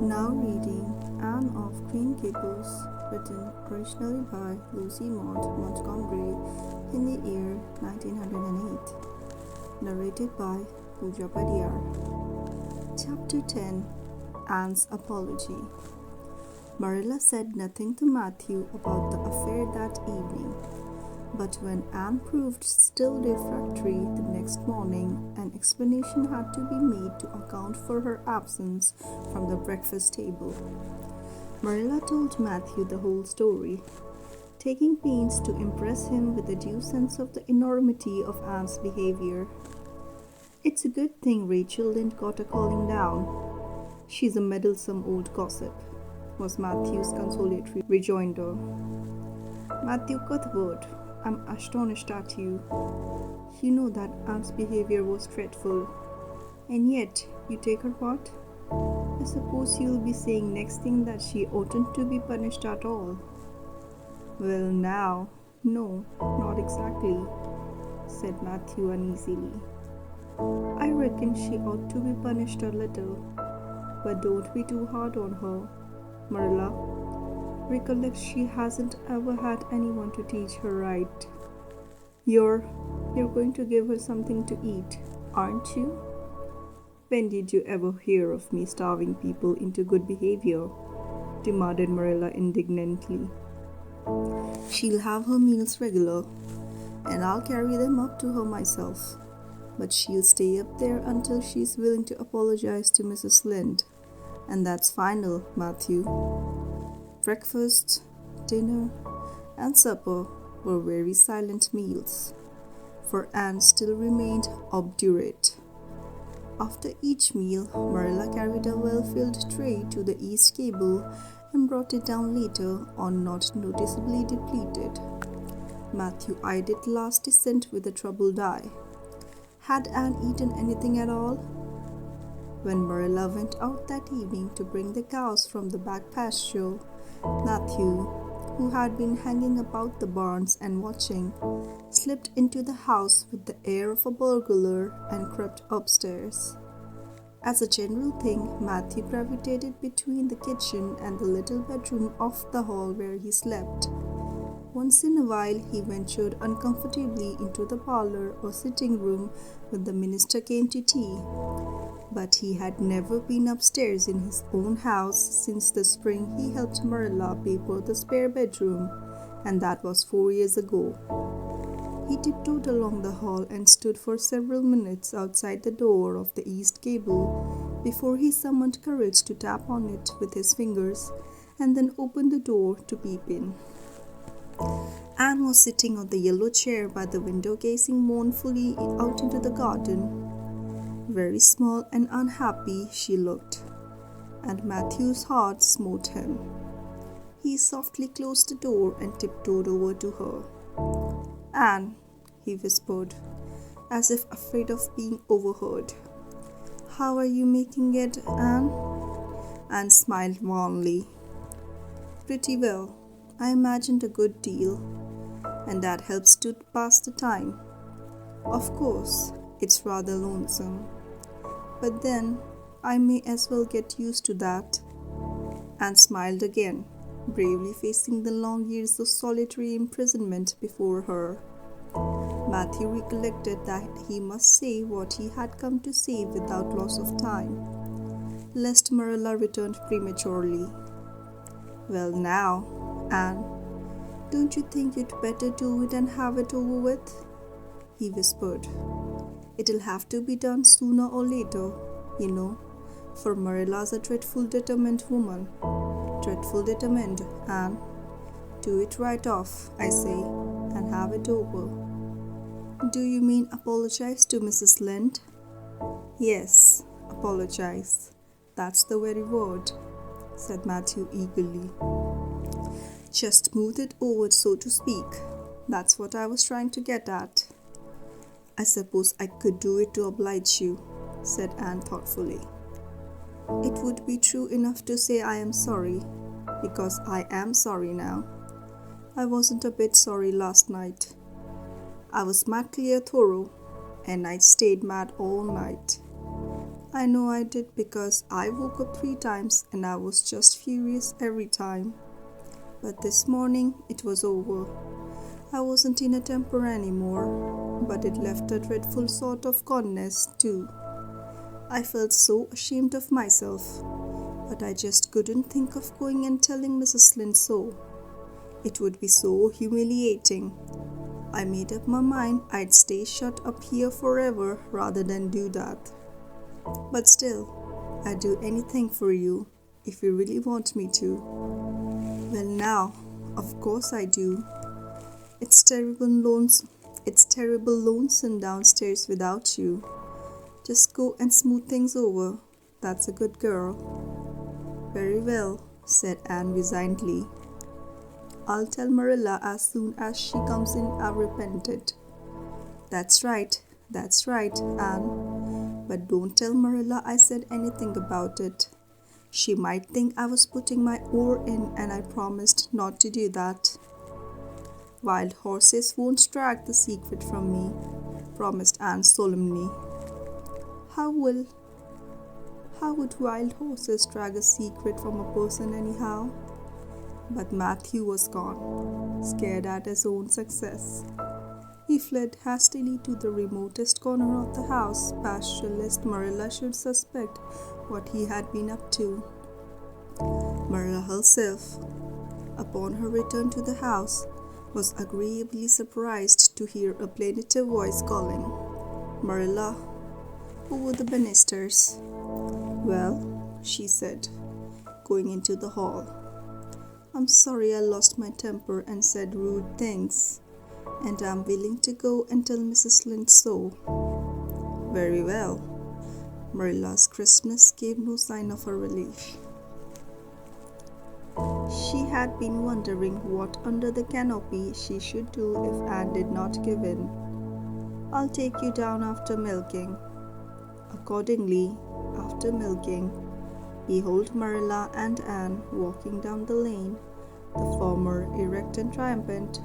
Now reading Anne of Green Gables, written originally by Lucy Maud Montgomery in the year 1908. Narrated by Pooja Padiyar. Chapter 10. Anne's Apology. Marilla said nothing to Matthew about the affair that evening. But when Anne proved still refractory the next morning, an explanation had to be made to account for her absence from the breakfast table. Marilla told Matthew the whole story, taking pains to impress him with a due sense of the enormity of Anne's behavior. "It's a good thing Rachel didn't got a calling down. She's a meddlesome old gossip," was Matthew's consolatory rejoinder. "Matthew Cuthbert, I'm astonished at you. You know that Anne's behavior was dreadful, and yet you take her part? I suppose you'll be saying next thing that she oughtn't to be punished at all." "Well now, no, not exactly," said Matthew uneasily. "I reckon she ought to be punished a little, but don't be too hard on her, Marilla. Recollect she hasn't ever had anyone to teach her right. You're going to give her something to eat, aren't you? When did you ever hear of me starving people into good behavior?" demanded Marilla indignantly. "She'll have her meals regular, and I'll carry them up to her myself. But she'll stay up there until she's willing to apologize to Mrs. Lynde, and that's final, Matthew." Breakfast, dinner, and supper were very silent meals, for Anne still remained obdurate. After each meal, Marilla carried a well-filled tray to the east gable and brought it down later on, not noticeably depleted. Matthew eyed it last descent with a troubled eye. Had Anne eaten anything at all? When Marilla went out that evening to bring the cows from the back pasture, Matthew, who had been hanging about the barns and watching, slipped into the house with the air of a burglar and crept upstairs. As a general thing, Matthew gravitated between the kitchen and the little bedroom off the hall where he slept. Once in a while he ventured uncomfortably into the parlor or sitting room when the minister came to tea. But he had never been upstairs in his own house since the spring he helped Marilla paper the spare bedroom, and that was 4 years ago. He tiptoed along the hall and stood for several minutes outside the door of the east gable before he summoned courage to tap on it with his fingers and then opened the door to peep in. Anne was sitting on the yellow chair by the window gazing mournfully out into the garden. Very small and unhappy she looked, and Matthew's heart smote him. He softly closed the door and tiptoed over to her. "Anne," he whispered, as if afraid of being overheard. "How are you making it, Anne?" Anne smiled wanly. "Pretty well. I imagined a good deal, and that helps to pass the time. Of course, it's rather lonesome, but then I may as well get used to that." Anne smiled again, bravely facing the long years of solitary imprisonment before her. Matthew recollected that he must say what he had come to say without loss of time, lest Marilla returned prematurely. "Well now, Anne, don't you think you'd better do it and have it over with?" he whispered. "It'll have to be done sooner or later, you know, for Marilla's a dreadful determined woman. Dreadful determined, Anne. Do it right off, I say, and have it over." "Do you mean apologize to Mrs. Lynde?" "Yes, apologize. That's the very word," said Matthew eagerly. "Just smooth it over, so to speak. That's what I was trying to get at." "I suppose I could do it to oblige you," said Anne thoughtfully. "It would be true enough to say I am sorry, because I am sorry now. I wasn't a bit sorry last night. I was mad clear through, and I stayed mad all night. I know I did because I woke up 3 times and I was just furious every time. But this morning it was over. I wasn't in a temper anymore, but it left a dreadful sort of calmness too. I felt so ashamed of myself, but I just couldn't think of going and telling Mrs. Lynde so. It would be so humiliating. I made up my mind I'd stay shut up here forever rather than do that. But still, I'd do anything for you if you really want me to. Well now, of course I do. It's terrible lonesome downstairs without you. Just go and smooth things over. That's a good girl. Very well, said Anne resignedly. I'll tell Marilla as soon as she comes in I've repented. That's right, Anne. But don't tell Marilla I said anything about it. She might think I was putting my oar in and I promised not to do that. Wild horses won't drag the secret from me, promised Anne solemnly. How would wild horses drag a secret from a person anyhow? But Matthew was gone, scared at his own success. He fled hastily to the remotest corner of the house, past lest Marilla should suspect what he had been up to. Marilla herself, upon her return to the house, was agreeably surprised to hear a plaintive voice calling, "Marilla, over the banisters." "Well," she said, going into the hall. "I'm sorry I lost my temper and said rude things, and I'm willing to go and tell Mrs. Lynde so." "Very well." Marilla's crispness gave no sign of her relief. She had been wondering what under the canopy she should do if Anne did not give in. "I'll take you down after milking." Accordingly, after milking, behold Marilla and Anne walking down the lane, the former erect and triumphant,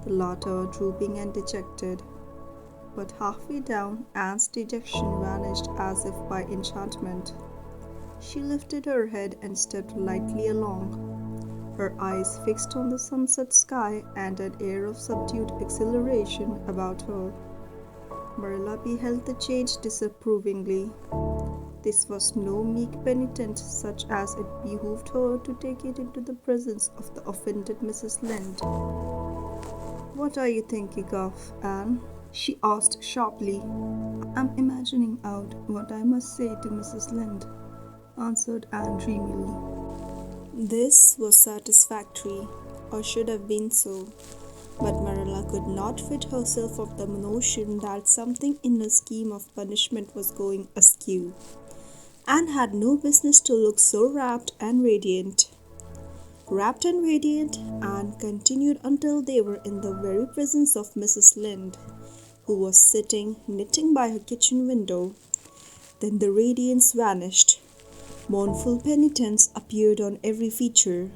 the latter drooping and dejected. But halfway down, Anne's dejection vanished as if by enchantment. She lifted her head and stepped lightly along, her eyes fixed on the sunset sky and an air of subdued exhilaration about her. Marilla beheld the change disapprovingly. This was no meek penitent such as it behooved her to take it into the presence of the offended Mrs. Lynde. "What are you thinking of, Anne?" she asked sharply. "I'm imagining out what I must say to Mrs. Lynde," answered Anne dreamily. This was satisfactory, or should have been so, but Marilla could not rid herself of the notion that something in her scheme of punishment was going askew. Anne had no business to look so rapt and radiant. Rapt and radiant, Anne continued until they were in the very presence of Mrs. Lynde, who was sitting knitting by her kitchen window. Then the radiance vanished. Mournful penitence appeared on every feature.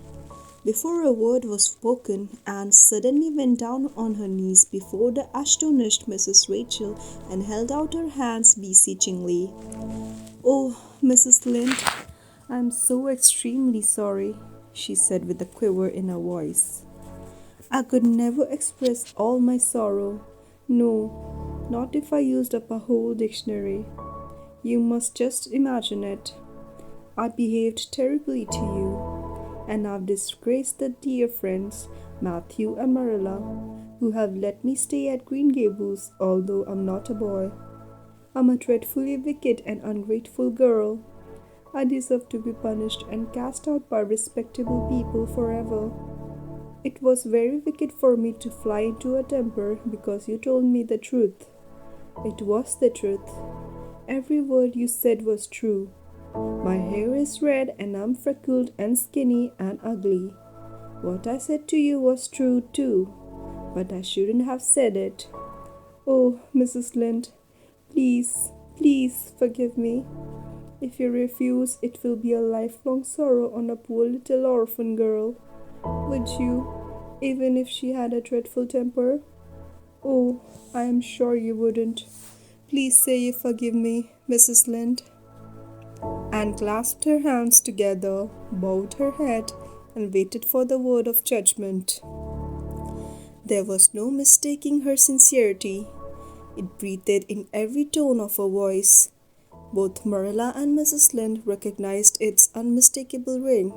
Before a word was spoken, Anne suddenly went down on her knees before the astonished Mrs. Rachel and held out her hands beseechingly. "Oh, Mrs. Lynde, I'm so extremely sorry," she said with a quiver in her voice. "I could never express all my sorrow. No, not if I used up a whole dictionary. You must just imagine it. I behaved terribly to you, and I've disgraced the dear friends, Matthew and Marilla, who have let me stay at Green Gables, although I'm not a boy. I'm a dreadfully wicked and ungrateful girl. I deserve to be punished and cast out by respectable people forever. It was very wicked for me to fly into a temper because you told me the truth. It was the truth. Every word you said was true. My hair is red and I'm freckled and skinny and ugly. What I said to you was true too, but I shouldn't have said it. Oh, Mrs. Lynde, please, please forgive me. If you refuse, it will be a lifelong sorrow on a poor little orphan girl. Would you, even if she had a dreadful temper? Oh, I am sure you wouldn't. Please say you forgive me, Mrs. Lynde." Anne clasped her hands together, bowed her head, and waited for the word of judgment. There was no mistaking her sincerity. It breathed in every tone of her voice. Both Marilla and Mrs. Lynde recognized its unmistakable ring.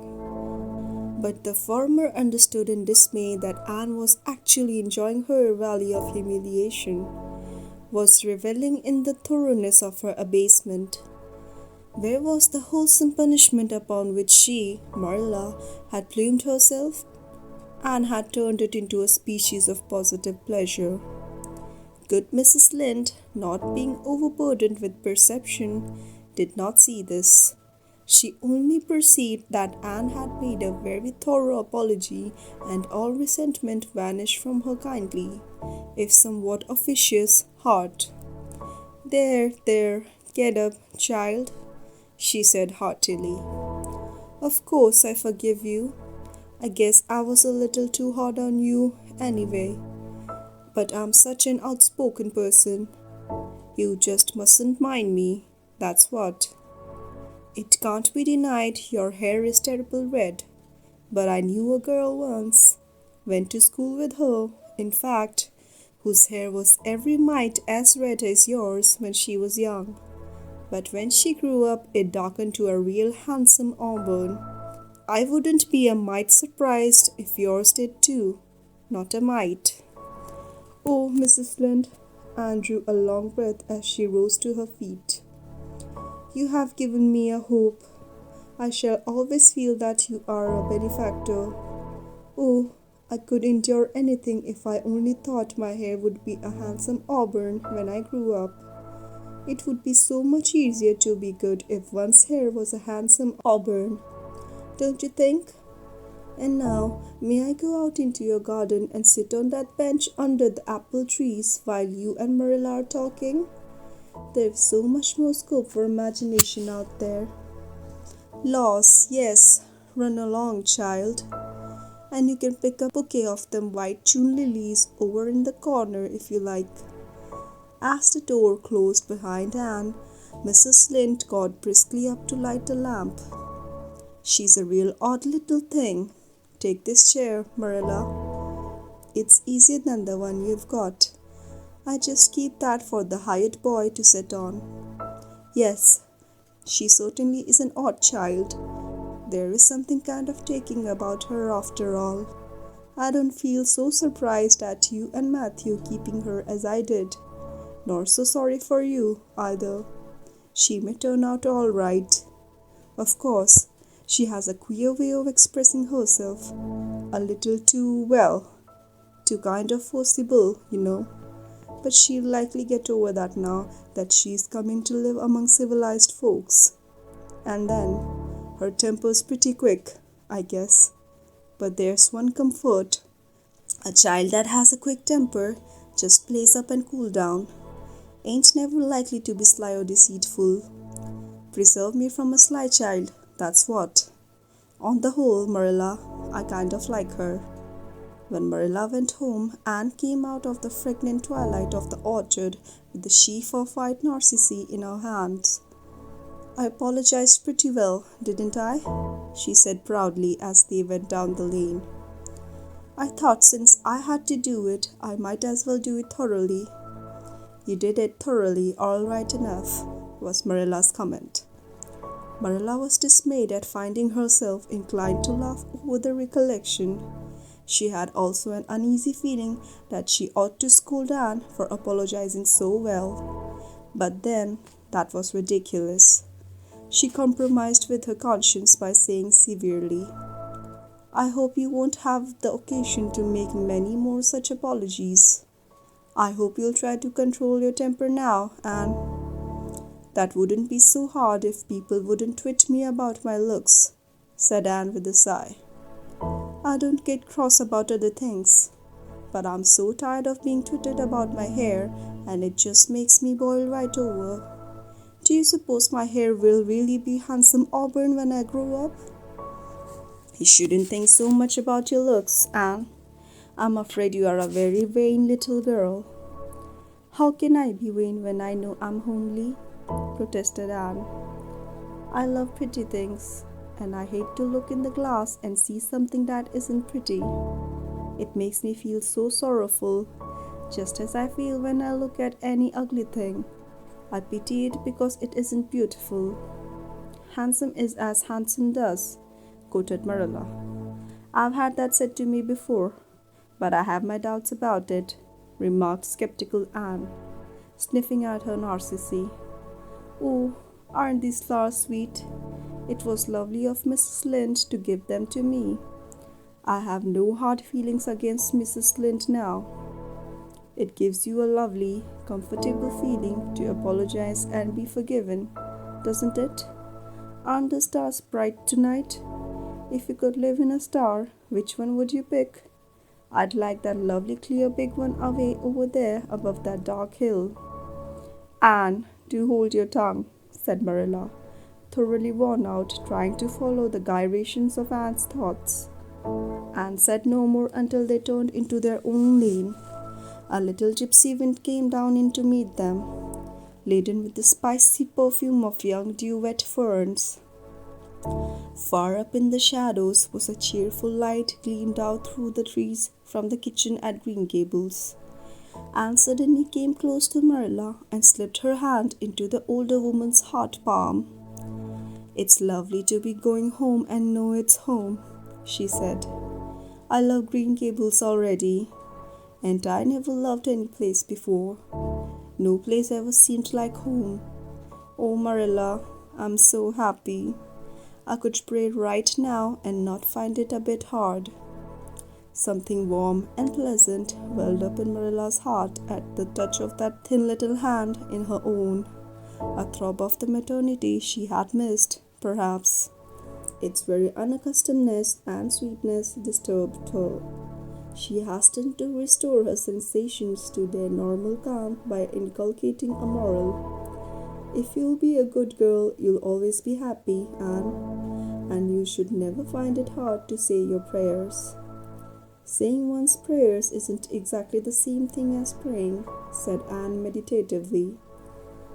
But the former understood in dismay that Anne was actually enjoying her valley of humiliation, was reveling in the thoroughness of her abasement. Where was the wholesome punishment upon which she, Marilla, had plumed herself? Anne had turned it into a species of positive pleasure. Good Mrs. Lynde, not being overburdened with perception, did not see this. She only perceived that Anne had made a very thorough apology, and all resentment vanished from her kindly, if somewhat officious, heart. There, get up, child, she said heartily. Of course I forgive you. I guess I was a little too hard on you, anyway. But I'm such an outspoken person. You just mustn't mind me, that's what. It can't be denied your hair is terrible red, but I knew a girl once, went to school with her, in fact, whose hair was every mite as red as yours when she was young. But when she grew up, it darkened to a real handsome auburn. I wouldn't be a mite surprised if yours did too. Not a mite. Oh, Mrs. Lynde, Anne drew a long breath as she rose to her feet. You have given me a hope. I shall always feel that you are a benefactor. Oh, I could endure anything if I only thought my hair would be a handsome auburn when I grew up. It would be so much easier to be good if one's hair was a handsome auburn. Don't you think? And now, may I go out into your garden and sit on that bench under the apple trees while you and Marilla are talking? There's so much more scope for imagination out there. Laws, yes, run along, child. And you can pick a bouquet of them white June lilies over in the corner if you like. As the door closed behind Anne, Mrs. Lynde got briskly up to light a lamp. She's a real odd little thing. Take this chair, Marilla. It's easier than the one you've got. I just keep that for the hired boy to sit on. Yes, she certainly is an odd child. There is something kind of taking about her after all. I don't feel so surprised at you and Matthew keeping her as I did, nor so sorry for you, either. She may turn out all right. Of course, she has a queer way of expressing herself. A little too kind of forcible, you know. But she'll likely get over that now that she's coming to live among civilized folks. And then, her temper's pretty quick, I guess. But there's one comfort. A child that has a quick temper just plays up and cool down. Ain't never likely to be sly or deceitful. Preserve me from a sly child, that's what. On the whole, Marilla, I kind of like her. When Marilla went home, Anne came out of the fragrant twilight of the orchard with the sheaf of white narcissi in her hands. I apologized pretty well, didn't I? She said proudly as they went down the lane. I thought since I had to do it, I might as well do it thoroughly. You did it thoroughly, all right enough, was Marilla's comment. Marilla was dismayed at finding herself inclined to laugh over the recollection. She had also an uneasy feeling that she ought to scold Anne for apologizing so well. But then, that was ridiculous. She compromised with her conscience by saying severely, I hope you won't have the occasion to make many more such apologies. I hope you'll try to control your temper now, Anne. That wouldn't be so hard if people wouldn't twit me about my looks, said Anne with a sigh. I don't get cross about other things, but I'm so tired of being twitted about my hair, and it just makes me boil right over. Do you suppose my hair will really be handsome auburn when I grow up? You shouldn't think so much about your looks, Anne. I'm afraid you are a very vain little girl. How can I be vain when I know I'm homely? Protested Anne. I love pretty things, and I hate to look in the glass and see something that isn't pretty. It makes me feel so sorrowful, just as I feel when I look at any ugly thing. I pity it because it isn't beautiful. Handsome is as handsome does, quoted Marilla. I've had that said to me before, but I have my doubts about it, remarked skeptical Anne, sniffing at her narcissi. Oh, aren't these flowers sweet? It was lovely of Mrs. Lynde to give them to me. I have no hard feelings against Mrs. Lynde now. It gives you a lovely, comfortable feeling to apologize and be forgiven, doesn't it? Aren't the stars bright tonight? If you could live in a star, which one would you pick? I'd like that lovely clear big one away over there above that dark hill. Anne, do hold your tongue, said Marilla, thoroughly worn out trying to follow the gyrations of Anne's thoughts. Anne said no more until they turned into their own lane. A little gypsy wind came down in to meet them, laden with the spicy perfume of young dew-wet ferns. Far up in the shadows was a cheerful light gleamed out through the trees from the kitchen at Green Gables. Anne suddenly came close to Marilla and slipped her hand into the older woman's hot palm. "It's lovely to be going home and know it's home," she said. "I love Green Gables already, and I never loved any place before. No place ever seemed like home. Oh, Marilla, I'm so happy. I could pray right now and not find it a bit hard." Something warm and pleasant welled up in Marilla's heart at the touch of that thin little hand in her own. A throb of the maternity she had missed, perhaps. Its very unaccustomedness and sweetness disturbed her. She hastened to restore her sensations to their normal calm by inculcating a moral. "If you'll be a good girl, you'll always be happy, Anne, and you should never find it hard to say your prayers." "Saying one's prayers isn't exactly the same thing as praying," said Anne meditatively.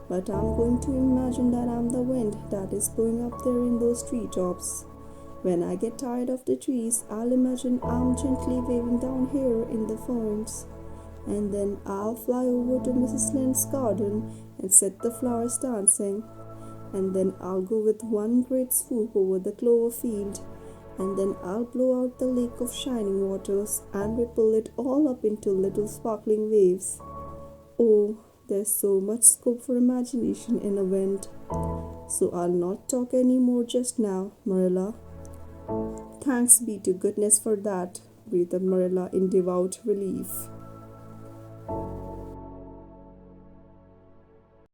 "But I'm going to imagine that I'm the wind that is blowing up there in those treetops. When I get tired of the trees, I'll imagine I'm gently waving down here in the ferns. And then I'll fly over to Mrs. Lynde's garden and set the flowers dancing. And then I'll go with one great swoop over the clover field. And then I'll blow out the lake of shining waters and ripple it all up into little sparkling waves. Oh, there's so much scope for imagination in a wind. So I'll not talk any more just now, Marilla." "Thanks be to goodness for that," breathed Marilla in devout relief.